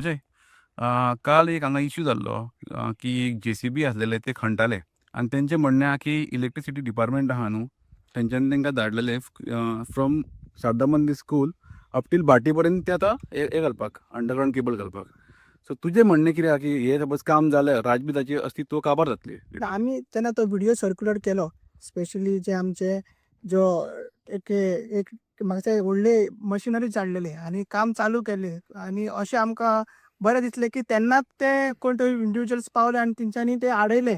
अजय, काल एक हांगा इश्यू जाल्लो की एक JCB आसलेले ते खणटाले आनी तेंचें म्हणणें आहा की इलेक्ट्रिसिटी डिपार्टमेंट आहा न्हू तेंच्यांनी तेंकां धाडलेले फ्रॉम सार्दामंदी स्कूल अप टील भाटी पर्यंत ते आतां हे घालपाक अंडरग्रावंड केबल घालपाक. सो तुजें म्हणणें कितें आहा की हे सपोज काम जालें राजबीताची अस्तित्व काबार जातली? आम्ही त्यांना तो व्हिडिओ सर्क्युलेट केलो. स्पेशली जे आमचे जो एक एक मागचे व्हडले मशिनरी हाडलेले आनी काम चालू केले आनी अशें आमकां बरें दिसलें की तेन्नाच ते कोण तरी इंडिविज्युअल्स पावले आनी तेंच्यांनी ते आडयले.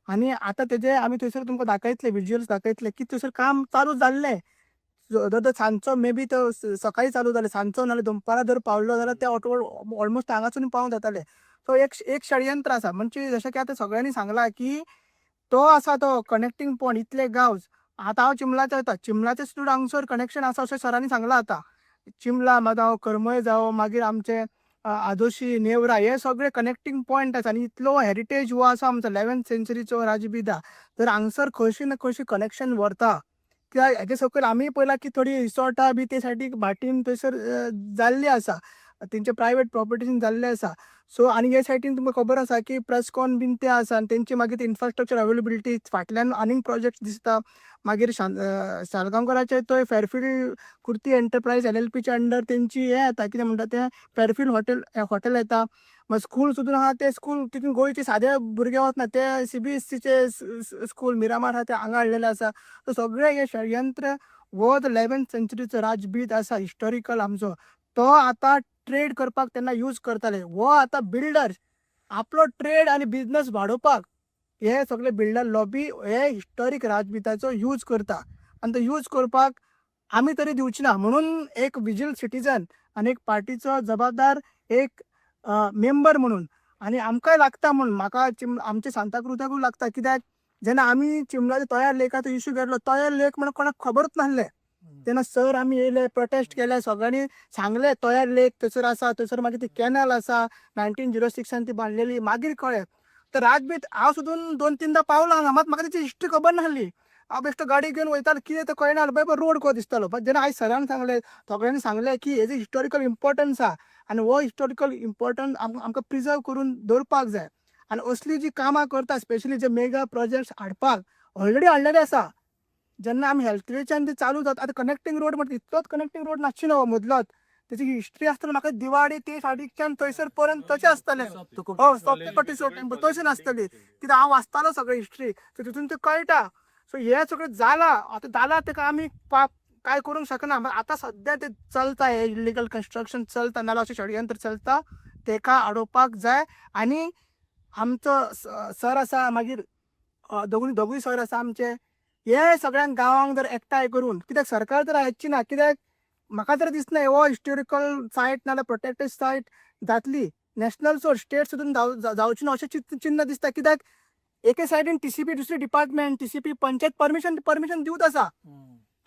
आनी आतां तेजे आमी थंयसर तुमकां दाखयतले विज्युअल्स दाखयतले की थंयसर काम चालू जाल्लें. जर तर सांजचो मे बी तो सकाळी चालू जालें, सांजचो नाल्यार दनपारां जर पावलो जाल्यार ते ऑलमोस्ट हांगासून पावूंक जाताले. सो एक षडयंत्र आसा. म्हणजे जशें की आतां सगळ्यांनी सांगलां की तो आसा तो कनेक्टिंग पॉयंट इतले गांवस. आतां हांव चिंबलाचे वयता, चिंबलाचे सुद्दां हांगसर कनेक्शन आसा अशें सरांनी सांगलां. आतां चिंबला जावं करमय जावं मागीर आमचे आदोशी नेवरा हे सगळे कनेक्टिंग पॉयंट आसा आनी इतलो हेरिटेज हो आसा आमचो 11th सेंचुरीचो राजबीदा. तर हांगसर खंयशी ना खंयशी कनेक्शन व्हरता. कित्याक हेजे सकयल आमी पळयलां की थोडी रिसॉर्टां बी ते सायडीक भाटीन थंयसर जाल्ली आसा. तेंचे प्रायवेट प्रॉपर्टीन जाल्ले आसा. सो आनी हे सायडीन तुमकां खबर आसा की प्रेसकॉन बीन ते आसा आनी तेंची मागीर इन्फ्रास्ट्रक्चर अवेलेबिलिटी फाटल्यान आनीक प्रोजेक्ट दिसता. मागीर साळगांवकरांचे थंय फेरफील्ड कुर्ती एंटरप्रायज LLPचे अंडर तेंची हे येता कितें म्हणटा तें फेरफील्ड हॉटेल येता. मागीर स्कूल सुद्दां आहा ते स्कूल तितून गोंयचे सादे भुरगे वचना ते CBSEचे स्कूल मिरामार आहा ते हांगा हाडलेले आसा. सो सगळे हे षडयंत्र हो 11th सेंचुरीचो राजबीत आसा हिस्टॉरिकल आमचो. तो आतां ट्रेड करपाक तेन्ना यूज करताले. हो आतां बिल्डर्स आपलो ट्रेड आनी बिझनस वाडोवपाक हे सगळे बिल्डर लॉबी हे हिस्टॉरीक राजबिताचो यूज करता. आनी तो यूज करपाक आमी तरी दिवची ना. म्हणून एक विजील सिटीजन आनी एक पार्टीचो जबाबदार एक मेंबर म्हणून आनी आमकांय लागता म्हणून म्हाका आमच्या सांताक्रुजाकूय लागता. कित्याक जेन्ना आमी चिंबलाच्या तोयार लेकाचो इश्यू केल्लो, तोयार लेक म्हणून कोणाक खबरूच नासलें. तेन्ना सर आमी येयले, प्रोटेस्ट केले, सगळ्यांनी सांगले तोयार लेक थंयसर आसा, थंयसर मागीर ती कॅनल आसा 1906 ती बांदलेली. मागीर कळ्ळें तर राजबीत हांव सुद्दां 2-3दां पावलो हांगा, मात म्हाका तेची हिस्ट्री खबर नासली. हांव बेश्टो गाडी घेवन वयतालो, कितें तें कळना जालें. पळय रोड कसो दिसतालो. बट जेन्ना आयज सरान सांगलें, सगळ्यांनी सांगलें की हेजी हिस्टॉरिकल इम्पॉर्टन्स आहा आनी हो हिस्टॉरिकल इम्पॉर्टन्स आमकां प्रिजर्व करून दवरपाक जाय. आनी असलीं जीं कामां करता, स्पेशली जे मेगा प्रोजेक्ट्स हाडपाक ऑलरेडी हाडलेले आसा. जेन्ना आमी हेल्थवेच्यान ते चालू जाता आतां कनेक्टिंग रोड म्हणटा इतलोच कनेक्टिंग रोड नासची न्हू मदलोच. तेची हिस्ट्री आसतली म्हाका दिवाडी ते सायडीच्यान थंयसर पर्यंत तशें आसतलें. सप्तकोटेश्वर टेंपल तशें नासतली. कित्याक हांव वाचतालो सगळें हिस्ट्री. सो तितून तें कळटा. सो हें सगळें जालां. आतां जालां तेका आमी काय करूंक शकना. आतां सद्या तें चलता, हें इलिगल कन्स्ट्रक्शन चलता नाल्यार अशें षडयंत्र चलता. तेका आडोवपाक जाय. आनी आमचो सर आसा, मागीर दोगूय सर आसा आमचे, हे सगळ्यांक गांवांक जर एकठांय करून, कित्याक सरकार तर आयकची ना. कित्याक म्हाका तर दिसना हो हिस्टॉरिकल सायट नाल्यार प्रोटेक्टेड सायट जातली. नॅशनल सोड स्टेट सुद्दां जावची ना अशें चिन्ह दिसता. कित्याक एके सायडीन TCP दुसरे डिपार्टमेंट TCP पंचायत परमिशन दिवत आसा.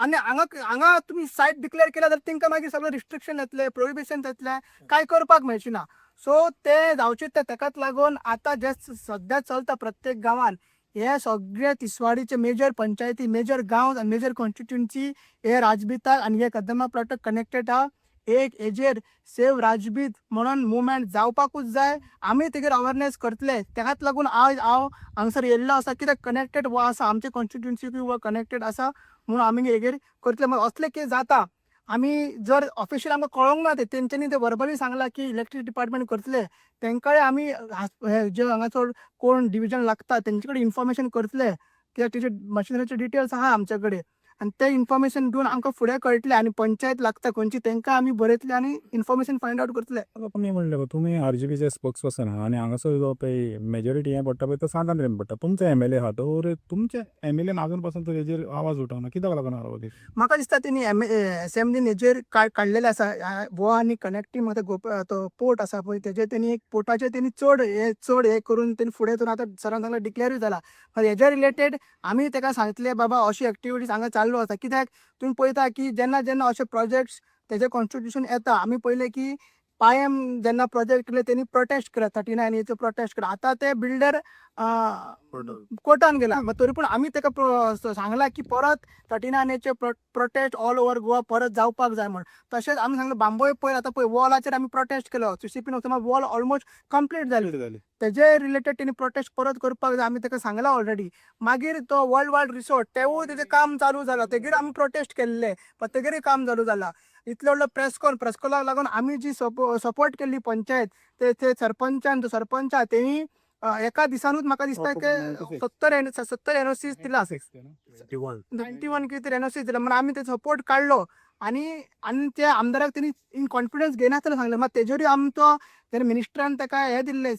आनी हांगा तुमी सायट डिक्लेअर केल्या जाल्यार तेंकां मागीर सगळें रिस्ट्रिक्शन येतलें, प्रोहिबिशन येतलें, कांय करपाक मेळची ना. सो ते जावचें तेकाच लागून आतां जे सद्या चलता प्रत्येक गांवान हे सगळे तिसवाडीचे मेजर पंचायती, मेजर गांव आनी मेजर कॉन्स्टिट्युएन्सी हे राजबिताक आनी हे कदंबा प्लॉटाक कनेक्टेड आहा. एक हेजेर सेव राजबीत म्हणून मुवमेंट जावपाकूच जाय. आमी तेजेर अवेरनेस करतले. तेकाच लागून आयज हांव हांगसर येयल्लो आसा. कित्याक कनेक्टेड हो आसा आमचे कॉन्स्टिट्युएन्सीक हो कनेक्टेड आसा म्हणून आमी हेजेर करतले. मागीर असले केस जाता आमी जर ऑफिशियल आमकां कळोंक ना तेंच्यांनी ते वर्बली सांगलां की इलेक्ट्रीक डिपार्टमेंट करतले, तेंकाय आमी जे हांगासर कोण डिविजन लागता तेंचे कडेन इन्फॉर्मेशन करतले. कित्याक तेचे मशिनरीचे डिटेल्स आहा आमचे कडेन आनी ते इन्फॉर्मेशन दिवन आमकां फुडें कळटलें. आनी पंचायत लागता खंयची तेंकां आमी बरयतले आनी इन्फॉर्मेशन फायंड आवट करतले. आता तुम्ही म्हणले तुम्ही RGBचे स्पोक्स पर्सन आहात आणि हांगासर जो पळय मेजॉरिटी हें पडटा पळय तो सांतांद्रेन पडटा. तुमचो MLA आहा तो तुमच्या MLAन आजून पासून हेजेर आवाज उठोवना कित्याक लागून आहा ती? म्हाका दिसता तेणी असेंब्लीन हेजेर काडलेले आसा. हो आनी कनेक्टींग तो पोर्ट आसा पळय तेजेर तेणी एक पोर्टाचेर तेणी चड हे करून तेणी फुडें करून आतां सरान सांगलां डिक्लेरूय जाला. हेजे रिलेटेड आमी तेका सांगतले बाबा अशी एक्टिविटीज हांगा चालू आसा. कित्याक तुमी पळयता की जेन्ना अशे प्रोजेक्ट्स तेजे कॉन्स्टिट्युशन येता, आमी पळयलें की पायम जेन्ना प्रोजेक्ट केले तेणी प्रोटेस्ट केला 39A प्रोटेस्ट केला. आतां ते बिल्डर कोर्टान गेला मग तरी पूण आमी ताका सांगला की परत 39A prostate all over Goa परत जावपाक जाय म्हण. तशेंच आमी सांगलें बांबोळे पयर आतां पळय वॉलाचेर आमी प्रोटेस्ट केलो, CCP वॉल ऑलमोस्ट कंप्लीट जाली. तेजे रिलेटेड तेणी प्रोटेस्ट परत करपाक जाय आमी ताका सांगला ऑलरेडी. मागीर तो वर्ल्ड वायड रिसोर्ट तेवूय तेजें काम चालू जालां, तेगेर आमी प्रोटेस्ट केल्ले पण तेगेरय काम चालू जालां. इतलो व्हडलो प्रेसकॉनाक लागून आमी जी सपोर्ट केल्ली पंचायत ते सरपंच तेणी एका दिसानूच म्हाका दिसता की 70 NOCs दिला, 91 कितें तरी NOCs दिला. म्हणून आमी ते सपोर्ट काडलो आनी त्या आमदाराक तेणी इन कॉन्फिडन्स घेयनासतना सांगलें. मात तेजेरूय आमचो तेणे मिनिस्टरान ताका हें दिल्लें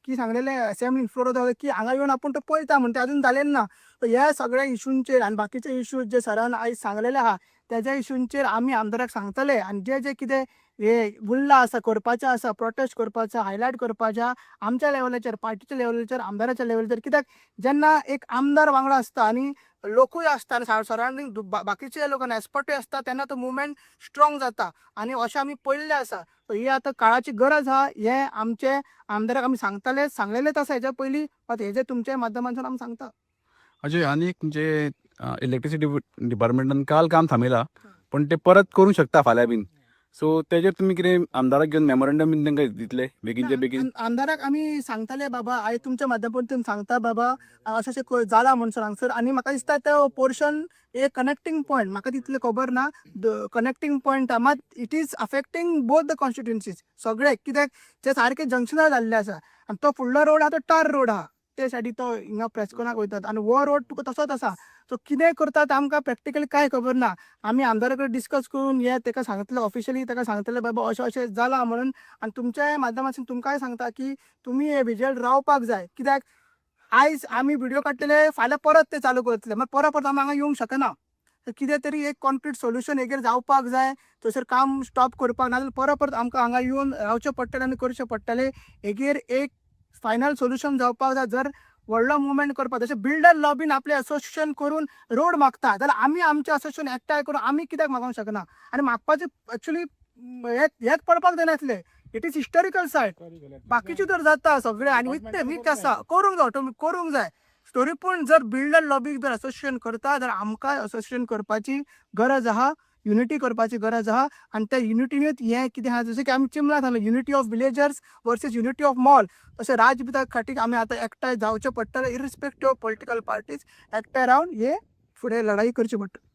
की सांगलेलें असेंब्लीन फ्लोर की हांगा येवन आपूण तो पळयता म्हण तें अजून जालेलें ना. सो ह्या सगळ्या इशूंचेर आनी बाकीचे इशूज जे सरान आयज सांगलेले आहा तेज्या इशूंचेर आमी आमदाराक सांगतले आनी जे कितें हे उरलां आसा करपाचें आसा, प्रोटेस्ट करपाचें, हायलायट करपाचें आमच्या लेवलाचेर, पार्टीच्या लेवलाचेर, आमदाराच्या लेवलाचेर. कित्याक जेन्ना एक आमदार वांगडा आसता आनी लोकूय आसता आनी सरावंडींग बाकीचे लोक एक्सपर्टूय आसता तेन्ना तो मुवमेंट स्ट्रॉंग जाता आनी अशें आमी पळयल्लें आसा. सो ही आतां काळाची गरज आहा. हे आमचे आमदाराक आमी सांगलेलेच आसा हेच्या पयलीं, मात हेजे तुमच्या माध्यमांतल्यान आमी सांगता. अजय आनी एक म्हणजे इलेक्ट्रिसिटी डिपार्टमेंटान काल काम थांबयलां पण ते परत करूंक शकता फाल्यां बीन. सो तेजेर तुमी कितें आमदाराक घेवन मेमोरेंडम बीन तांकां दितले बेगीनचे बेगीन? आमदाराक आमी सांगतले बाबा आयज तुमच्या माध्यमांतून सांगता बाबा अशें अशें जाला म्हण हांगसर. आनी म्हाका दिसता तो पोर्शन एक कनेक्टींग पॉयंट म्हाका तितलें खबर ना कनेक्टींग पॉयंट मात it is अफेक्टींग both the constituencies सगळे. कित्याक ते सारके जंक्शनार जाल्ले आसा आनी तो फुडलो रोड आहा तो टार रोड आहा, ते सायडी तो हिंगा प्रेस्कोनाक वयतात आनी वो रोड तुका तसोच आसा. सो कितें करतात आमकां प्रॅक्टिकली कांय खबर ना. आमी आमदारा कडेन डिस्कस करून हे ताका सांगतले ऑफिशियली ताका सांगतले बाबा अशें अशें जालां म्हणून. आनी तुमच्या माध्यमांतल्यान तुमकांय सांगता की तुमी हे विजयल रावपाक जाय. कित्याक आयज आमी व्हिडिओ काडटले फाल्यां परत ते चालू करतले मागीर परत आमी हांगा येवंक शकना. कितें तरी एक कॉन्क्रीट सोल्युशन हेजेर जावपाक जाय. थंयसर काम स्टॉप करपाक नाजाल्यार परत आमकां हांगा येवन रावचें पडटलें आनी करचें पडटलें. हेजेर एक फायनल सोल्युशन जावपाक जाय. जर व्हडलो मुवमेंट करपाक जशें बिल्डर लॉबीन आपलें असोसिएशन करून रोड मागता जाल्यार आमी आमचें असोसिएशन एकठांय करून आमी कित्याक मागोवंक शकना. आनी मागपाचें एक्चुअली हेच पडपाक जायनासलें. इट इज हिस्टोरिकल सायट. बाकीचे तर जाता सगळे आनी वीक आसा करूंक जाय स्टोरी. पूण जर बिल्डर लॉबीक जर असोसिएशन करता जाल्यार आमकां असोसिएशन करपाची गरज आहा, युनिटी करपाची गरज आहा. आनी त्या युनिटीनूच हें कितें आहा जशें की आमी चिमला सांगलें unity of villagers versus unity of mall. तशें राजपिता खातीर आमी आतां एकठांय जावचें पडटलें इरिस्पेक्टीव ऑफ पॉलिटिकल पार्टीज. एकठांय रावन हे फुडें लढाई करची पडटली.